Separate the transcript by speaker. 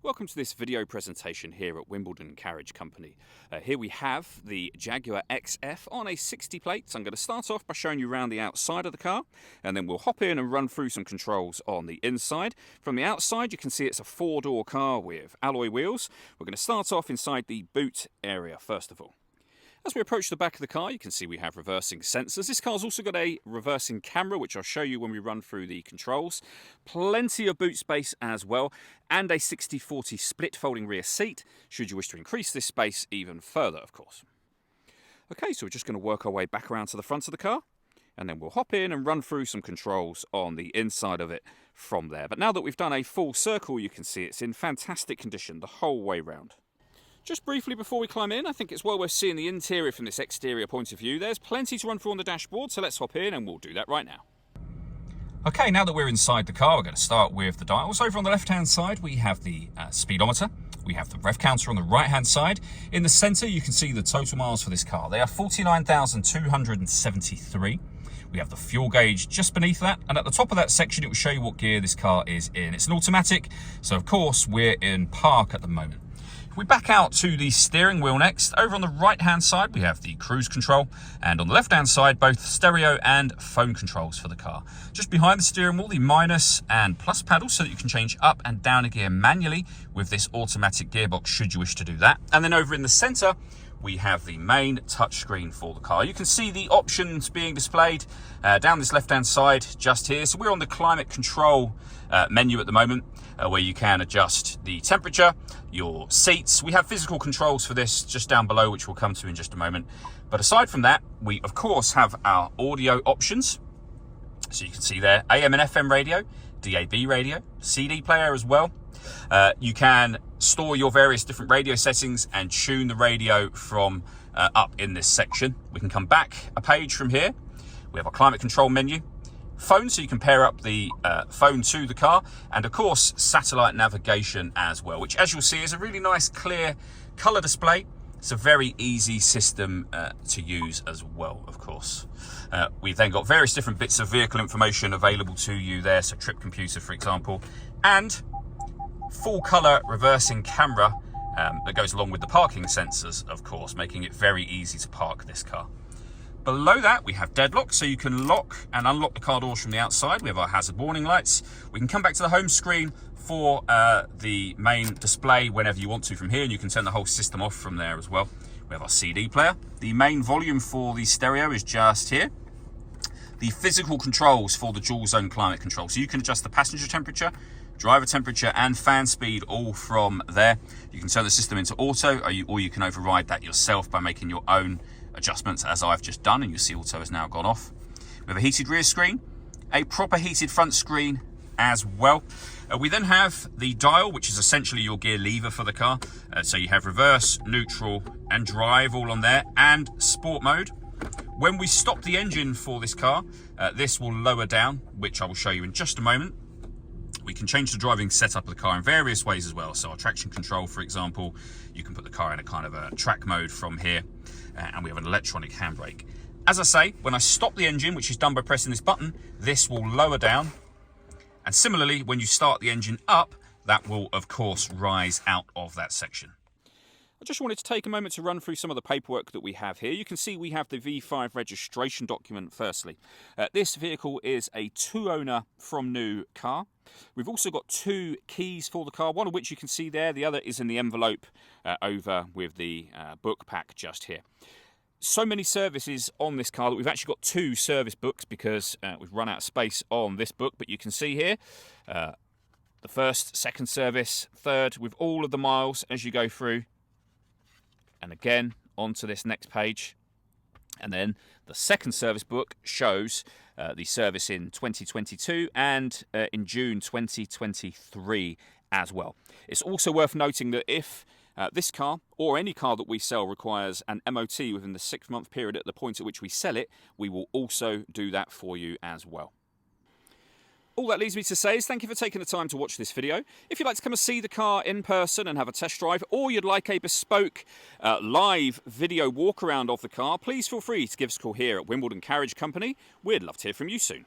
Speaker 1: Welcome to this video presentation here at Wimbledon Carriage Company. Here we have the Jaguar XF on a 60 plate. So I'm going to start off by showing you around the outside of the car, and then we'll hop in and run through some controls on the inside. From the outside you can see it's a four-door car with alloy wheels. We're going to start off inside the boot area first of all. As we approach the back of the car, you can see we have reversing sensors. This car's also got a reversing camera, which I'll show you when we run through the controls. Plenty of boot space as well, and a 60/40 split folding rear seat, should you wish to increase this space even further, of course. Okay, so we're just going to work our way back around to the front of the car, and then we'll hop in and run through some controls on the inside of it from there. But now that we've done a full circle, you can see it's in fantastic condition the whole way round. Just briefly before we climb in, I think it's well worth seeing the interior from this exterior point of view. There's plenty to run through on the dashboard, so let's hop in and we'll do that right now. Okay, now that we're inside the car, we're going to start with the dials. Over on the left-hand side, we have the speedometer. We have the rev counter on the right-hand side. In the centre, you can see the total miles for this car. They are 49,273. We have the fuel gauge just beneath that, and at the top of that section, it will show you what gear this car is in. It's an automatic, so of course, we're in park at the moment. If we back out to the steering wheel next, over on the right-hand side, we have the cruise control, and on the left-hand side, both stereo and phone controls for the car. Just behind the steering wheel, the minus and plus paddles, so that you can change up and down a gear manually with this automatic gearbox, should you wish to do that. And then over in the center, we have the main touchscreen for the car. You can see the options being displayed down this left-hand side just here. So we're on the climate control menu at the moment, where you can adjust the temperature, your seats. We have physical controls for this just down below, which we'll come to in just a moment. But aside from that, we of course have our audio options. So you can see there, AM and FM radio, DAB radio, CD player as well. You can store your various different radio settings and tune the radio from up in this section. We can come back a page from here. We have our climate control menu. Phone, so you can pair up the phone to the car, and of course satellite navigation as well, which as you'll see is a really nice clear color display. It's a very easy system to use as well, of course. We've then got various different bits of vehicle information available to you there, so trip computer for example, and full color reversing camera that goes along with the parking sensors, of course, making it very easy to park this car. Below that, we have deadlock, so you can lock and unlock the car doors from the outside. We have our hazard warning lights. We can come back to the home screen for the main display whenever you want to from here, and you can turn the whole system off from there as well. We have our CD player. The main volume for the stereo is just here. The physical controls for the dual zone climate control, so you can adjust the passenger temperature, driver temperature and fan speed all from there. You can turn the system into auto, or you can override that yourself by making your own adjustments, as I've just done, and you see auto has now gone off. We have a heated rear screen, a proper heated front screen as well. We then have the dial, which is essentially your gear lever for the car. So you have reverse, neutral and drive all on there, and sport mode. When we stop the engine for this car, this will lower down, which I will show you in just a moment. We can change the driving setup of the car in various ways as well. So our traction control, for example, you can put the car in a kind of a track mode from here, and we have an electronic handbrake. As I say, when I stop the engine, which is done by pressing this button, this will lower down. And similarly, when you start the engine up, that will of course rise out of that section. I just wanted to take a moment to run through some of the paperwork that we have here. You can see we have the V5 registration document firstly. This vehicle is a two-owner from new car. We've also got two keys for the car, one of which you can see there, the other is in the envelope over with the book pack just here. So many services on this car that we've actually got two service books because we've run out of space on this book, but you can see here the first, second service, third, with all of the miles as you go through. And again, onto this next page. And then the second service book shows the service in 2022 and in June 2023 as well. It's also worth noting that if this car or any car that we sell requires an MOT within the 6-month period at the point at which we sell it, we will also do that for you as well. All that leaves me to say is thank you for taking the time to watch this video. If you'd like to come and see the car in person and have a test drive, or you'd like a bespoke live video walk around of the car, please feel free to give us a call here at Wimbledon Carriage Company. We'd love to hear from you soon.